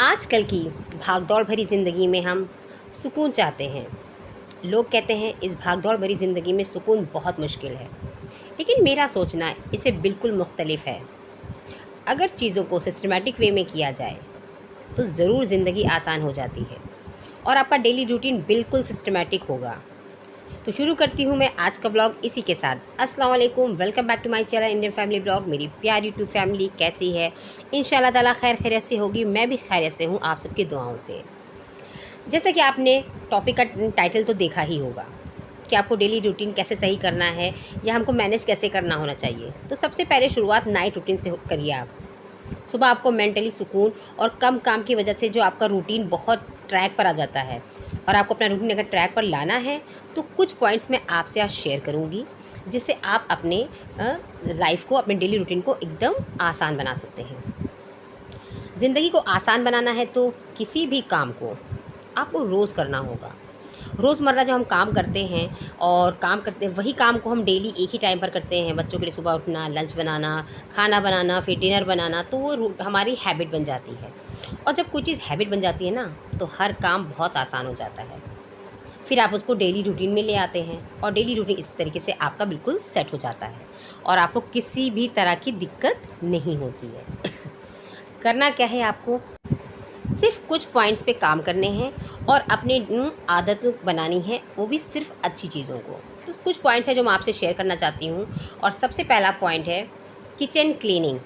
आजकल की भागदौड़ भरी ज़िंदगी में हम सुकून चाहते हैं। लोग कहते हैं इस भागदौड़ भरी ज़िंदगी में सुकून बहुत मुश्किल है, लेकिन मेरा सोचना इससे बिल्कुल मुख्तलिफ है। अगर चीज़ों को सिस्टमैटिक वे में किया जाए तो ज़रूर ज़िंदगी आसान हो जाती है और आपका डेली रूटीन बिल्कुल सिस्टमैटिक होगा। तो शुरू करती हूँ मैं आज का ब्लॉग इसी के साथ। अस्सलाम वालेकुम, welcome back to my channel Indian family blog. मेरी प्यारी यूट्यूब फैमिली कैसी है? इंशाल्लाह ताला खैर खैरियत से होगी। मैं भी खैरियत से हूँ आप सबकी दुआओं से। जैसे कि आपने टॉपिक का टाइटल तो देखा ही होगा कि आपको डेली रूटीन कैसे सही करना है या हमको मैनेज कैसे करना होना चाहिए। तो सबसे पहले शुरुआत नाइट रूटीन से करिए आप। सुबह आपको मेंटली सुकून और कम काम की वजह से जो आपका रूटीन बहुत ट्रैक पर आ जाता है और आपको अपना रूटीन अगर ट्रैक पर लाना है तो कुछ पॉइंट्स मैं आपसे आज शेयर करूंगी जिससे आप अपने लाइफ को, अपने डेली रूटीन को एकदम आसान बना सकते हैं। ज़िंदगी को आसान बनाना है तो किसी भी काम को आपको रोज़ करना होगा। रोज़मर्रा जो हम काम करते हैं और काम करते हैं वही काम को हम डेली एक ही टाइम पर करते हैं। बच्चों के लिए सुबह उठना, लंच बनाना, खाना बनाना, फिर डिनर बनाना, तो वो हमारी हैबिट बन जाती है। और जब कोई चीज़ हैबिट बन जाती है ना तो हर काम बहुत आसान हो जाता है। फिर आप उसको डेली रूटीन में ले आते हैं और डेली रूटीन इस तरीके से आपका बिल्कुल सेट हो जाता है और आपको किसी भी तरह की दिक्कत नहीं होती है। करना क्या है, आपको सिर्फ कुछ पॉइंट्स पे काम करने हैं और अपनी आदत बनानी है, वो भी सिर्फ अच्छी चीज़ों को। तो कुछ पॉइंट्स हैं जो मैं आपसे शेयर करना चाहती हूँ। और सबसे पहला पॉइंट है किचन क्लीनिंग।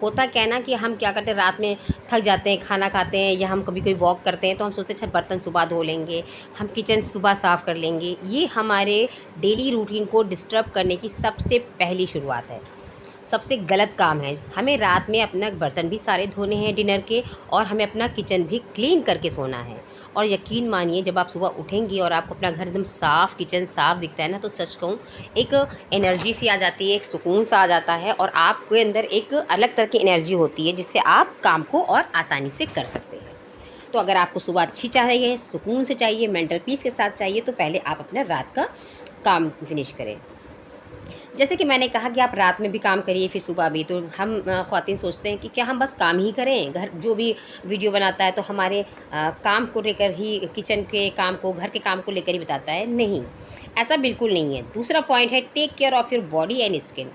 होता क्या है ना कि हम क्या करते हैं, रात में थक जाते हैं, खाना खाते हैं या हम कभी कोई वॉक करते हैं तो हम सोचते हैं अच्छा बर्तन सुबह धो लेंगे, हम किचन सुबह साफ़ कर लेंगे। ये हमारे डेली रूटीन को डिस्टर्ब करने की सबसे पहली शुरुआत है, सबसे गलत काम है। हमें रात में अपना बर्तन भी सारे धोने हैं डिनर के और हमें अपना किचन भी क्लीन करके सोना है। और यकीन मानिए जब आप सुबह उठेंगी और आपको अपना घर एकदम साफ़, किचन साफ़ दिखता है ना, तो सच कहूँ एक एनर्जी सी आ जाती है, एक सुकून सा आ जाता है और आपके अंदर एक अलग तरह की एनर्जी होती है जिससे आप काम को और आसानी से कर सकते हैं। तो अगर आपको सुबह अच्छी चाहिए, सुकून से चाहिए, मेंटल पीस के साथ चाहिए, तो पहले आप अपना रात का काम फिनिश करें। जैसे कि मैंने कहा कि आप रात में भी काम करिए फिर सुबह भी। तो हम ख़वातीन सोचते हैं कि क्या हम बस काम ही करें, घर जो भी वीडियो बनाता है तो हमारे काम को लेकर ही, किचन के काम को, घर के काम को लेकर ही बताता है। नहीं, ऐसा बिल्कुल नहीं है। दूसरा पॉइंट है take care of your body and skin.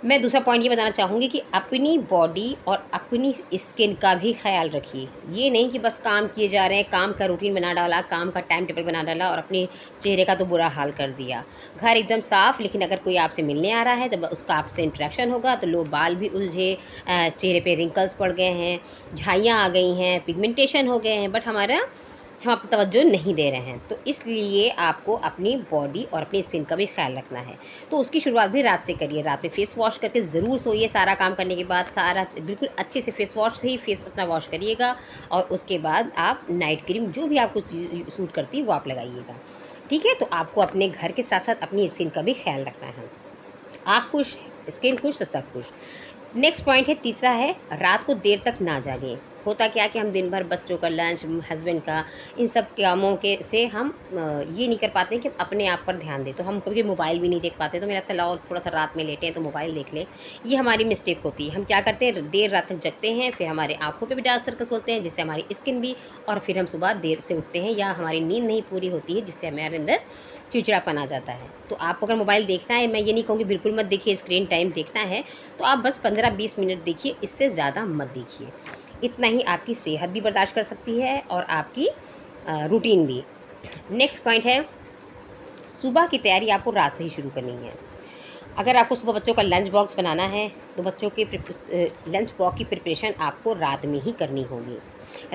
मैं दूसरा पॉइंट ये बताना चाहूँगी कि अपनी बॉडी और अपनी स्किन का भी ख्याल रखिए। ये नहीं कि बस काम किए जा रहे हैं, काम का रूटीन बना डाला, काम का टाइम टेबल बना डाला और अपने चेहरे का तो बुरा हाल कर दिया। घर एकदम साफ़, लेकिन अगर कोई आपसे मिलने आ रहा है तो उसका आपसे इंटरेक्शन होगा तो लो बाल भी उलझे, चेहरे पे रिंकल्स पड़ गए हैं, झाइयाँ आ गई हैं, पिगमेंटेशन हो गए हैं, बट हम आप तवज्जो नहीं दे रहे हैं। तो इसलिए आपको अपनी बॉडी और अपनी स्किन का भी ख्याल रखना है। तो उसकी शुरुआत भी रात से करिए। रात में फ़ेस वॉश करके ज़रूर सोइए। सारा काम करने के बाद सारा बिल्कुल अच्छे से फ़ेस वॉश से ही फ़ेस अपना वॉश करिएगा और उसके बाद आप नाइट क्रीम जो भी आपको सूट करती है वो आप लगाइएगा। ठीक है? तो आपको अपने घर के साथ साथ अपनी स्किन का भी ख्याल रखना है। आप खुश, स्किन खुश तो सब खुश। नेक्स्ट पॉइंट है, तीसरा है रात को देर तक ना जागें। होता क्या कि हम दिन भर बच्चों का लंच, हस्बैंड का, इन सब कामों के से हम ये नहीं कर पाते कि अपने आप पर ध्यान दें। तो हम कभी मोबाइल भी नहीं देख पाते। तो मुझे लगता है लाओ थोड़ा सा रात में लेटे हैं तो मोबाइल देख लें। ये हमारी मिस्टेक होती है। हम क्या करते हैं, देर रात तक जगते हैं, फिर हमारे आँखों पे भी डार्क सर्कल्स होते हैं जिससे हमारी स्किन भी, और फिर हम सुबह देर से उठते हैं या हमारी नींद नहीं पूरी होती है जिससे हमारे अंदर चिड़चिड़ापन आ जाता है। तो आपको अगर मोबाइल देखना है, मैं ये नहीं कहूँगी बिल्कुल मत देखिए, स्क्रीन टाइम देखना है तो आप बस 15-20 मिनट देखिए, इससे ज़्यादा मत देखिए। इतना ही आपकी सेहत भी बर्दाश्त कर सकती है और आपकी रूटीन भी। नेक्स्ट पॉइंट है, सुबह की तैयारी आपको रात से ही शुरू करनी है। अगर आपको सुबह बच्चों का लंच बॉक्स बनाना है तो बच्चों के लंच बॉक्स की प्रिपरेशन आपको रात में ही करनी होगी।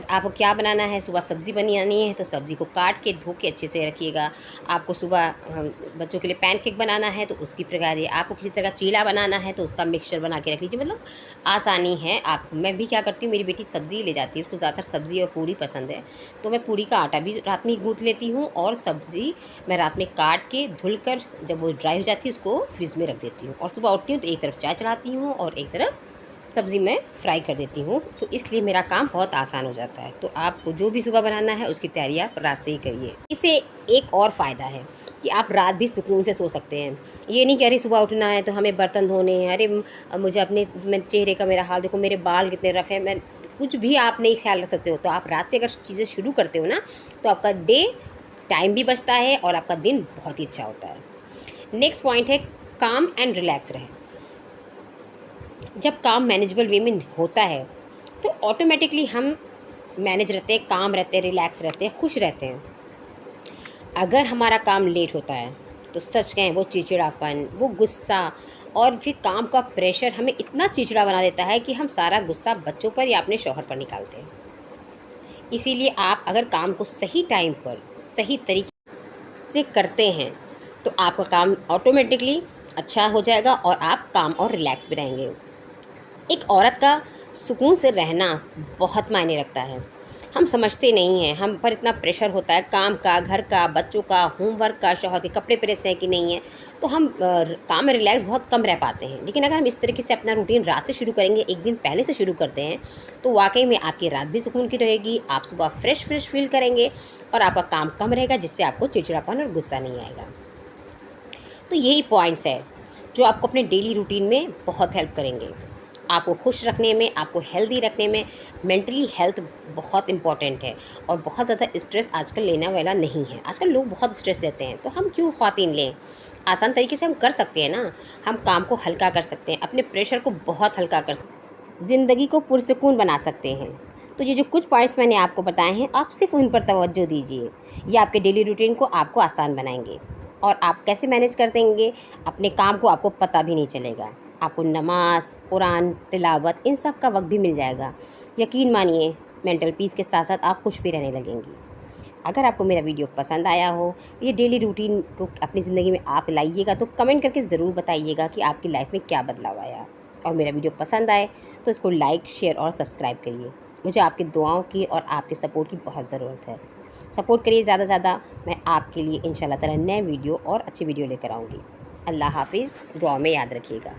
आपको क्या बनाना है, सुबह सब्ज़ी बनानी है तो सब्ज़ी को काट के धो के अच्छे से रखिएगा। आपको सुबह बच्चों के लिए पैनकेक बनाना है तो उसकी प्रकार है। आपको किसी तरह का चीला बनाना है तो उसका मिक्सचर बना के रख लीजिए। मतलब आसानी है। आप, मैं भी क्या करती हूँ, मेरी बेटी सब्ज़ी ले जाती है, उसको ज़्यादातर सब्ज़ी और पूड़ी पसंद है, तो मैं पूड़ी का आटा भी रात में ही गूँथ लेती हूँ और सब्ज़ी मैं रात में काट के धुल कर जब वो ड्राई हो जाती है उसको फ्रिज में रख देती हूँ और सुबह उठती हूँ तो एक तरफ चाय चढ़ाती हूँ और एक तरफ सब्ज़ी मैं फ्राई कर देती हूँ। तो इसलिए मेरा काम बहुत आसान हो जाता है। तो आपको जो भी सुबह बनाना है उसकी तैयारी आप रात से ही करिए। इससे एक और फ़ायदा है कि आप रात भी सुकून से सो सकते हैं। ये नहीं कह रही सुबह उठना है तो हमें बर्तन धोने हैं, अरे मुझे अपने चेहरे का मेरा हाल देखो, मेरे बाल कितने रफ़ हैं, मैं कुछ भी आप नहीं ख्याल रख सकते हो, तो आप रात से अगर चीज़ें शुरू करते हो ना, तो आपका डे टाइम भी बचता है और आपका दिन बहुत ही अच्छा होता है। नेक्स्ट पॉइंट है काम एंड रिलैक्स रहे। जब काम मैनेजेबल वे में होता है तो ऑटोमेटिकली हम मैनेज रहते हैं, काम रहते हैं, रिलैक्स रहते हैं, खुश रहते हैं। अगर हमारा काम लेट होता है तो सच कहें वो चिड़चिड़ापन, वो गुस्सा और फिर काम का प्रेशर हमें इतना चिड़चिड़ा बना देता है कि हम सारा गुस्सा बच्चों पर या अपने शौहर पर निकालते हैं। इसीलिए आप अगर काम को सही टाइम पर सही तरीके से करते हैं तो आपका काम ऑटोमेटिकली अच्छा हो जाएगा और आप काम और रिलैक्स भी रहेंगे। एक औरत का सुकून से रहना बहुत मायने रखता है। हम समझते नहीं हैं, हम पर इतना प्रेशर होता है काम का, घर का, बच्चों का, होमवर्क का, शौहर के कपड़े प्रेस हैं कि नहीं है, तो हम काम में रिलैक्स बहुत कम रह पाते हैं। लेकिन अगर हम इस तरीके से अपना रूटीन रात से शुरू करेंगे, एक दिन पहले से शुरू करते हैं, तो वाकई में आपकी रात भी सुकून की रहेगी, आप सुबह फ्रेश फील करेंगे और आपका काम कम रहेगा, जिससे आपको चिड़चिड़ापन और गुस्सा नहीं आएगा। तो यही पॉइंट्स है जो आपको अपने डेली रूटीन में बहुत हेल्प करेंगे, आपको खुश रखने में, आपको हेल्दी रखने में। मेंटली हेल्थ बहुत इंपॉर्टेंट है और बहुत ज़्यादा स्ट्रेस आजकल लेने वाला नहीं है। आजकल लोग बहुत स्ट्रेस लेते हैं, तो हम क्यों ख़वातीन लें? आसान तरीके से हम कर सकते हैं ना, हम काम को हल्का कर सकते हैं, अपने प्रेशर को बहुत हल्का कर सकते हैं, ज़िंदगी को पुरसुकून बना सकते हैं। तो ये जो कुछ पॉइंट्स मैंने आपको बताए हैं, आप सिर्फ उन पर तवज्जो दीजिए, ये आपके डेली रूटीन को आपको आसान बनाएंगे और आप कैसे मैनेज कर देंगे अपने काम को, आपको पता भी नहीं चलेगा। आपको नमाज, कुरान, तिलावत, इन सब का वक्त भी मिल जाएगा। यकीन मानिए, मेंटल पीस के साथ साथ आप खुश भी रहने लगेंगी। अगर आपको मेरा वीडियो पसंद आया हो, ये डेली रूटीन को अपनी ज़िंदगी में आप लाइएगा, तो कमेंट करके ज़रूर बताइएगा कि आपकी लाइफ में क्या बदलाव आया। और मेरा वीडियो पसंद आए तो इसको लाइक, शेयर और सब्सक्राइब करिए। मुझे आपकी दुआओं की और आपके सपोर्ट की बहुत ज़रूरत है। सपोर्ट करिए ज़्यादा से ज़्यादा। मैं आपके लिए इंशाल्लाह ताला नए वीडियो और अच्छी वीडियो लेकर आऊँगी। अल्लाह हाफ़िज़। दुआ में याद रखिएगा।